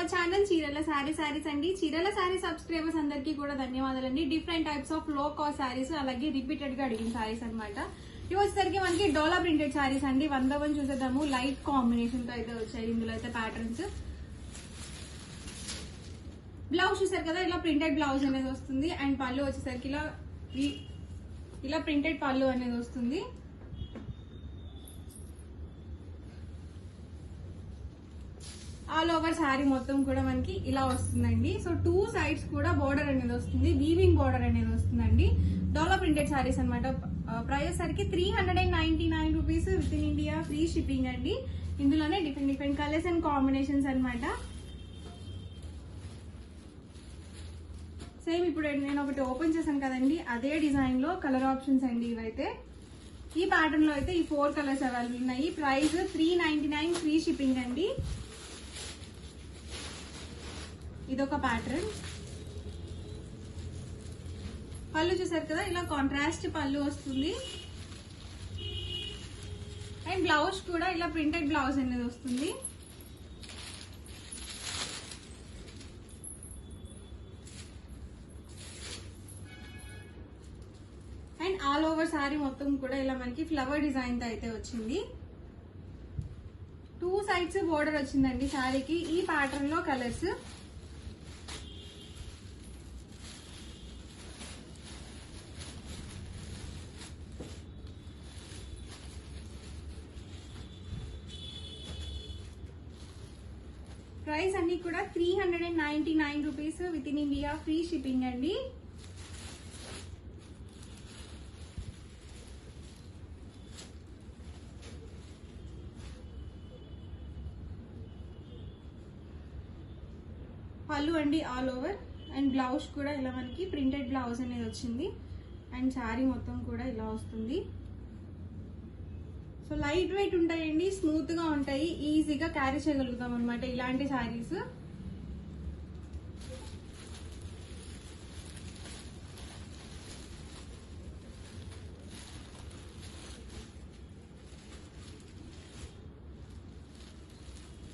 Our channel చీరల సారీస్ అండి. చీరల సారీ సబ్స్క్రైబర్స్ అందరికీ కూడా ధన్యవాదాలండి. డిఫరెంట్ టైప్స్ ఆఫ్ లో కాస్ట్ సారీస్, అలాగే రిపీటెడ్ గా అడిగిన సారీస్ అనమాట. ఇవి వచ్చేసరికి మనకి డోలా ప్రింటెడ్ సారీస్ అండి. 1 చూసేద్దాము. లైట్ కాంబినేషన్ తో అయితే వచ్చాయి. ఇందులో అయితే ప్యాటర్న్స్. బ్లౌజ్ చూసారు కదా, ఇలా ప్రింటెడ్ బ్లౌజ్ అనేది వస్తుంది. అండ్ పళ్ళు వచ్చేసరికి ఇలా ప్రింటెడ్ పళ్ళు అనేది వస్తుంది. ఆల్ ఓవర్ శారీ మొత్తం కూడా మనకి ఇలా వస్తుందండి. సో 2 సైడ్స్ కూడా బోర్డర్ అనేది వస్తుంది, వీవింగ్ బోర్డర్ అనేది వస్తుందండి. డోలా ప్రింటెడ్ సారీస్ అనమాట. ప్రైస్ సరికి 399 rupees with in India, free shipping అండి. ఇందులోనే డిఫరెంట్ కలర్స్ అండ్ కాంబినేషన్స్ అనమాట. సేమ్ ఇప్పుడు నేను ఒకటి ఓపెన్ చేశాను కదండి, అదే డిజైన్ లో కలర్ ఆప్షన్స్ అండి ఇవైతే. ఈ ప్యాటర్న్ లో అయితే ఈ 4 కలర్స్ అవైలబుల్ ఉన్నాయి. ప్రైస్ 399, ఫ్రీ షిప్పింగ్ అండి. ఇదొక ప్యాటర్న్. పళ్ళు చూసారు కదా, ఇలా కాంట్రాస్ట్ పళ్ళు వస్తుంది. అండ్ బ్లౌజ్ కూడా ఇలా ప్రింటెడ్ బ్లౌజ్ అనేది వస్తుంది. అండ్ ఆల్ ఓవర్ సారీ మొత్తం కూడా ఇలా మనకి ఫ్లవర్ డిజైన్ తో అయితే వచ్చింది. 2 సైడ్స్ బోర్డర్ వచ్చిందండి సారీకి. ఈ ప్యాటర్న్ లో కలర్స్. ప్రైస్ అన్ని కూడా 399 rupees with in India, free shipping అండి. పళ్ళు అండి ఆల్ ఓవర్. అండ్ బ్లౌజ్ కూడా ఇలా మనకి ప్రింటెడ్ బ్లౌజ్ అనేది వచ్చింది. అండ్ శారీ మొత్తం కూడా ఇలా వస్తుంది. సో లైట్ వెయిట్ ఉంటాయండి, స్మూత్ గా ఉంటాయి, ఈజీగా క్యారీ చేయగలుగుతాం అనమాట ఇలాంటి శారీస్.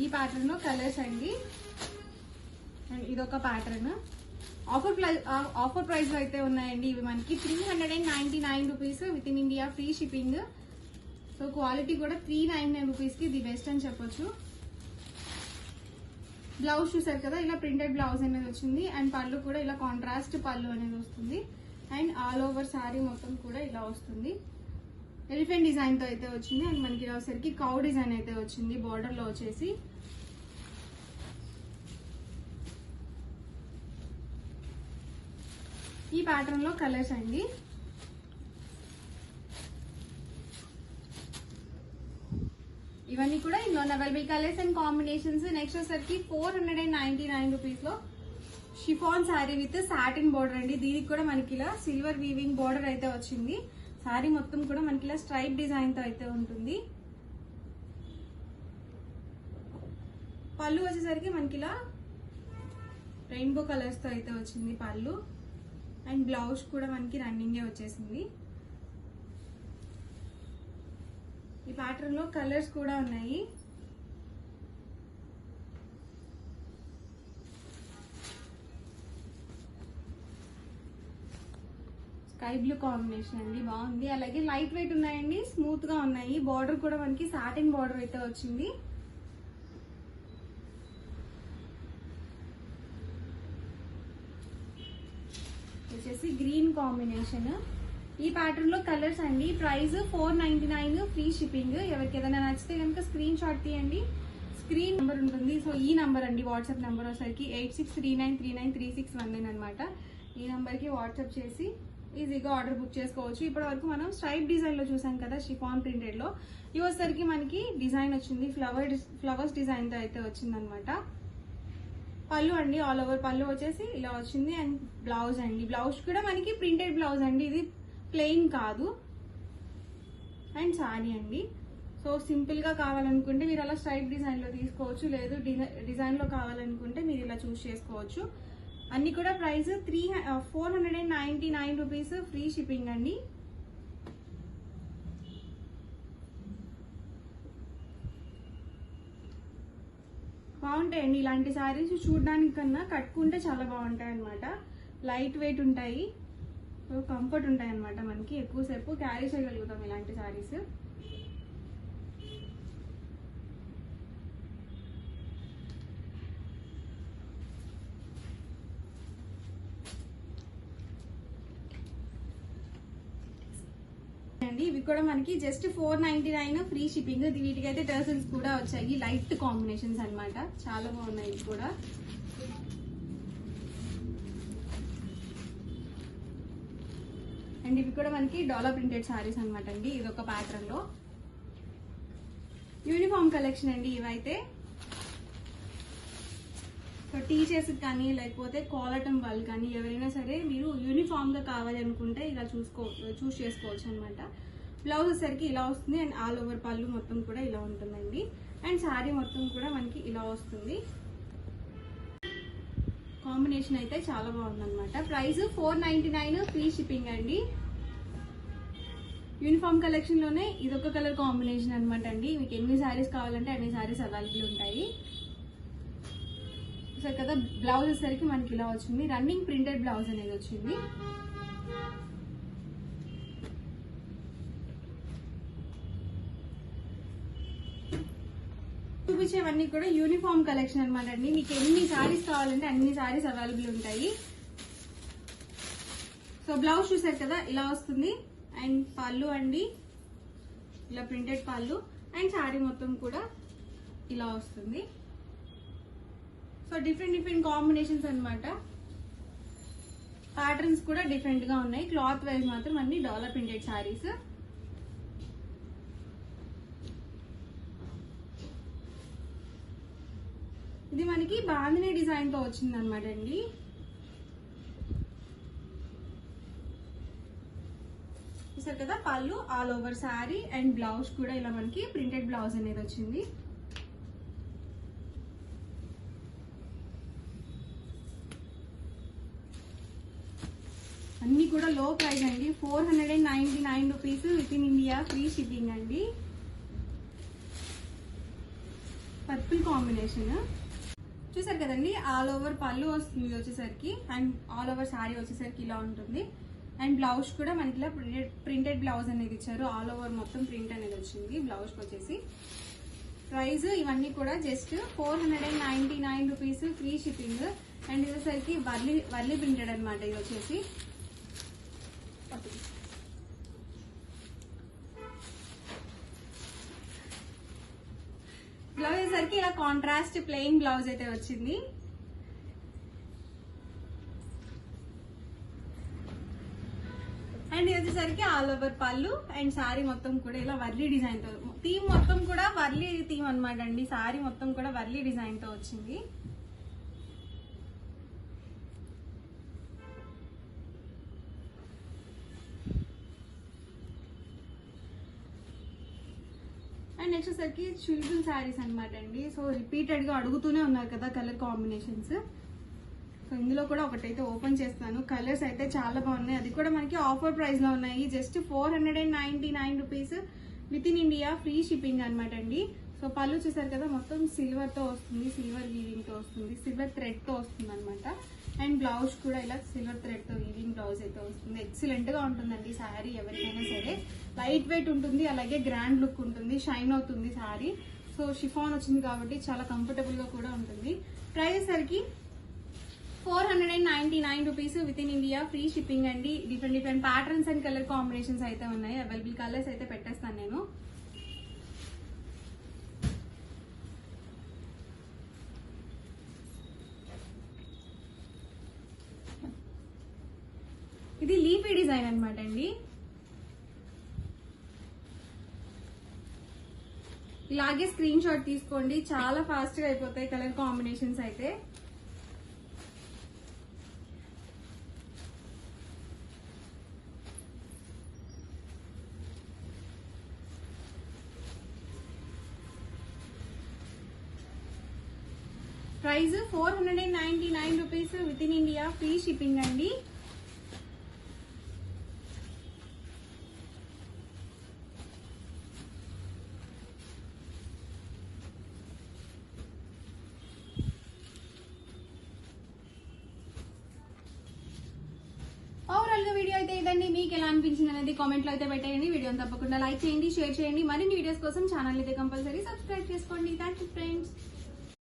ఈ ప్యాటర్న్ లో కలర్స్ అండి. అండ్ ఇదొక ప్యాటర్న్. ఆఫర్ ప్రైస్ లో అయితే ఉన్నాయండి ఇవి మనకి. 399 rupees with in India, free shipping. So quality కూడా 399 రూపీస్ కి ది బెస్ట్ అని చెప్పొచ్చు. బ్లౌజ్ చూసారు కదా, ఇలా ప్రింటెడ్ బ్లౌజ్ అనేది వచ్చింది. అండ్ పళ్ళు కూడా ఇలా కాంట్రాస్ట్ పళ్ళు అనేది వస్తుంది. అండ్ ఆల్ ఓవర్ శారీ మొత్తం కూడా ఇలా వస్తుంది. ఎలిఫెంట్ డిజైన్ తో అయితే వచ్చింది. అండ్ మనకి ఇలా వచ్చేసరికి కౌ డిజైన్ అయితే వచ్చింది బార్డర్ లో వచ్చేసి. ఈ ప్యాటర్న్ లో కలర్స్ అండి. ఇవన్నీ కూడా ఇందులో available colours and combinations. Next వచ్చేసరికి 499 రూపీస్ లో chiffon sari with satin border అండి. దీనికి కూడా మనకి ఇలా సిల్వర్ వీవింగ్ బోర్డర్ అయితే వచ్చింది. శారీ మొత్తం కూడా మనకి ఇలా స్ట్రైప్ డిజైన్ తో అయితే ఉంటుంది. పళ్ళు వచ్చేసరికి మనకి ఇలా రెయిన్బో కలర్స్ తో అయితే వచ్చింది పళ్ళు. అండ్ బ్లౌజ్ కూడా మనకి రన్నింగే వచ్చేసింది. ఈ ప్యాటర్న్ లో కలర్స్ కూడా ఉన్నాయి. స్కై బ్లూ కాంబినేషన్ అండి, బాగుంది. అలాగే లైట్ వెయిట్ ఉన్నాయండి, స్మూత్ గా ఉన్నాయి. బార్డర్ కూడా మనకి సాటిన్ బార్డర్ అయితే వచ్చింది. వచ్చేసి గ్రీన్ కాంబినేషన్. ఈ ప్యాటర్న్ లో కలర్స్ అండి. Price 499, free shipping. ఎవరికి ఏదైనా నచ్చితే కనుక స్క్రీన్ షాట్ తీయండి. స్క్రీన్ నెంబర్ ఉంటుంది. సో ఈ నంబర్ అండి వాట్సాప్ నెంబర్ వచ్చేసరికి 8639393619 అనమాట. ఈ నంబర్ కి వాట్సాప్ చేసి ఈజీగా ఆర్డర్ బుక్ చేసుకోవచ్చు. ఇప్పటి వరకు మనం స్ట్రైప్ డిజైన్ లో చూసాం కదా, షిఫాన్ ప్రింటెడ్ లో. ఇవి వచ్చేసరికి మనకి డిజైన్ వచ్చింది, ఫ్లవర్స్ డిజైన్ తో అయితే వచ్చింది అనమాట. పళ్ళు అండి ఆల్ ఓవర్ పళ్ళు వచ్చేసి ఇలా వచ్చింది. అండ్ బ్లౌజ్ అండి, బ్లౌజ్ కూడా మనకి ప్రింటెడ్ బ్లౌజ్ అండి, ఇది ప్లెయిన్ కాదు. అండ్ శారీ అండి. సో సింపుల్ గా కావాలనుకుంటే మీరు అలా స్ట్రైప్ డిజైన్ లో తీసుకోవచ్చు, లేదు డిజైన్ లో కావాలనుకుంటే మీరు ఇలా చూస్ చేసుకోవచ్చు. అన్ని కూడా ప్రైస్ 499 రూపీస్, ఫ్రీ షిప్పింగ్ అండి. బాగుంటాయండి ఇలాంటి శారీస్. చూడడానికి కన్నా కట్టుకుంటే చాలా బాగుంటాయి అనమాట. లైట్ వెయిట్ ఉంటాయి, కంఫర్ట్ ఉంటాయి అనమాట. మనకి ఎక్కువసేపు క్యారీ చేయగలుగుతాం ఇలాంటి శారీస్. ఇవి కూడా మనకి జస్ట్ 499 ఫ్రీ షిప్పింగ్. వీటికైతే టర్సల్స్ కూడా వచ్చాయి, లైట్ కాంబినేషన్స్ అన్నమాట. చాలా బాగున్నాయి ఇవి కూడా. అండ్ ఇవి కూడా మనకి డాలర్ ప్రింటెడ్ సారీస్ అనమాట అండి. ఇది ఒక ప్యాటర్న్ లో యూనిఫామ్ కలెక్షన్ అండి. ఇవైతే టీచర్స్ కానీ లేకపోతే కోలటం వాళ్ళు కానీ ఎవరైనా సరే మీరు యూనిఫామ్ గా కావాలి అనుకుంటే ఇలా చూస్ చేసుకోవచ్చు అనమాట. బ్లౌజ్ వచ్చేసరికి ఇలా వస్తుంది అండ్ ఆల్ ఓవర్ పళ్ళు మొత్తం కూడా ఇలా ఉంటుందండి. అండ్ శారీ మొత్తం కూడా మనకి ఇలా వస్తుంది. కాంబినేషన్ అయితే చాలా బాగుంది అనమాట. ప్రైస్ 499 ఫ్రీ షిప్పింగ్ అండి. యూనిఫామ్ కలెక్షన్ లోనే ఇదొక కలర్ కాంబినేషన్ అనమాట అండి. మీకు ఎన్ని శారీస్ కావాలంటే అన్ని శారీస్ అవైలబుల్ ఉంటాయి. సరే కదా, బ్లౌజ్ వచ్చేసరికి మనకి ఇలా వచ్చింది. రన్నింగ్ ప్రింటెడ్ బ్లౌజ్ అనేది వచ్చింది. చూపించేవన్నీ కూడా యూనిఫామ్ కలెక్షన్ అనమాట అండి. మీకు ఎన్ని శారీస్ కావాలంటే అన్ని శారీస్ అవైలబుల్ ఉంటాయి. సో బ్లౌజ్ చూసారు కదా ఇలా వస్తుంది. అండ్ పళ్ళు అండి ఇలా ప్రింటెడ్ పళ్ళు. అండ్ శారీ మొత్తం కూడా ఇలా వస్తుంది. సో డిఫరెంట్ కాంబినేషన్స్ అనమాట. ప్యాటర్న్స్ కూడా డిఫరెంట్ గా ఉన్నాయి. క్లాత్ వైజ్ మాత్రం అన్ని డాలర్ ప్రింటెడ్ శారీస్. ఇది మనకి బాందిని డిజైన్ తో వచ్చింది అనమాట అండి. చూసారు కదా, పళ్ళు all over sari and blouse కూడా ఇలా మనకి ప్రింటెడ్ బ్లౌజ్ అనేది వచ్చింది. అన్ని కూడా లో ప్రైస్ అండి. 499 rupees with in India free shipping అండి. పర్పుల్ కాంబినేషన్ చూసారు కదండి. ఆల్ ఓవర్ పళ్ళు వస్తుంది వచ్చేసరికి అండ్ ఆల్ ఓవర్ శారీ వచ్చేసరికి ఇలా ఉంటుంది. అండ్ బ్లౌజ్ కూడా మనకి ఇలా ప్రింటెడ్ బ్లౌజ్ అనేది ఇచ్చారు. ఆల్ ఓవర్ మొత్తం ప్రింట్ అనేది వచ్చింది బ్లౌజ్ వచ్చేసి. ప్రైస్ ఇవన్నీ కూడా just 499 rupees free shipping. And ఇది వచ్చేసరికి వర్లీ ప్రింటెడ్ అనమాట. ఇది వచ్చేసి బ్లౌజ్ వచ్చేసరికి ఇలా కాంట్రాస్ట్ ప్లెయిన్ బ్లౌజ్ అయితే వచ్చింది. అండ్ ఇది వచ్చేసరికి ఆల్ ఓవర్ పళ్ళు అండ్ శారీ మొత్తం కూడా ఇలా వర్లీ డిజైన్ తో, థీమ్ మొత్తం కూడా వర్లీ థీమ్ అనమాట అండి. శారీ మొత్తం కూడా వర్లీ డిజైన్ తో వచ్చింది. అండ్ నెక్స్ట్ వచ్చేసరికి చిల్డ్రన్ శారీస్ అనమాట అండి. సో రిపీటెడ్ గా అడుగుతూనే ఉన్నారు కదా కలర్ కాంబినేషన్స్. సో ఇందులో కూడా ఒకటైతే ఓపెన్ చేస్తాను. కలర్స్ అయితే చాలా బాగున్నాయి. అది కూడా మనకి ఆఫర్ ప్రైస్ లో ఉన్నాయి. Just 499 rupees with in India free shipping అనమాట అండి. సో పళ్ళు చూసారు కదా, మొత్తం సిల్వర్ తో వస్తుంది, సిల్వర్ వీవింగ్ తో వస్తుంది, సిల్వర్ థ్రెడ్ తో వస్తుంది అనమాట. అండ్ బ్లౌజ్ కూడా ఇలా సిల్వర్ థ్రెడ్ తో వీవింగ్ బ్లౌజ్ అయితే వస్తుంది. ఎక్సలెంట్ గా ఉంటుందండి శారీ. ఎవరికైనా సరే లైట్ వెయిట్ ఉంటుంది, అలాగే గ్రాండ్ లుక్ ఉంటుంది, షైన్ అవుతుంది శారీ. సో షిఫాన్ వచ్చింది కాబట్టి చాలా కంఫర్టబుల్ గా కూడా ఉంటుంది. ప్రైస్ సరికి 499 rupees with in India free shipping అండి. Different patterns and colour combinations అయితే ఉన్నాయి. అవైలబుల్ కలర్స్ అయితే పెట్టేస్తాను నేను. ఇది లీఫీ డిజైన్ అనమాట అండి. ఇలాగే స్క్రీన్ షాట్ తీసుకోండి, చాలా ఫాస్ట్ గా అయిపోతాయి కలర్ కాంబినేషన్స్ అయితే. Price 499 rupees with in India free shipping అండి. ఓవరాల్ గా వీడియో అయితే ఇదండి. మీకు ఎలా అనిపించింది అనేది కామెంట్ లో అయితే పెట్టేయండి. వీడియోని తప్పకుండా లైక్ చేయండి, షేర్ చేయండి. మరిన్ని వీడియోస్ కోసం ఛానల్ అయితే కంపల్సరీ సబ్స్క్రైబ్ చేసుకోండి. Thank you friends.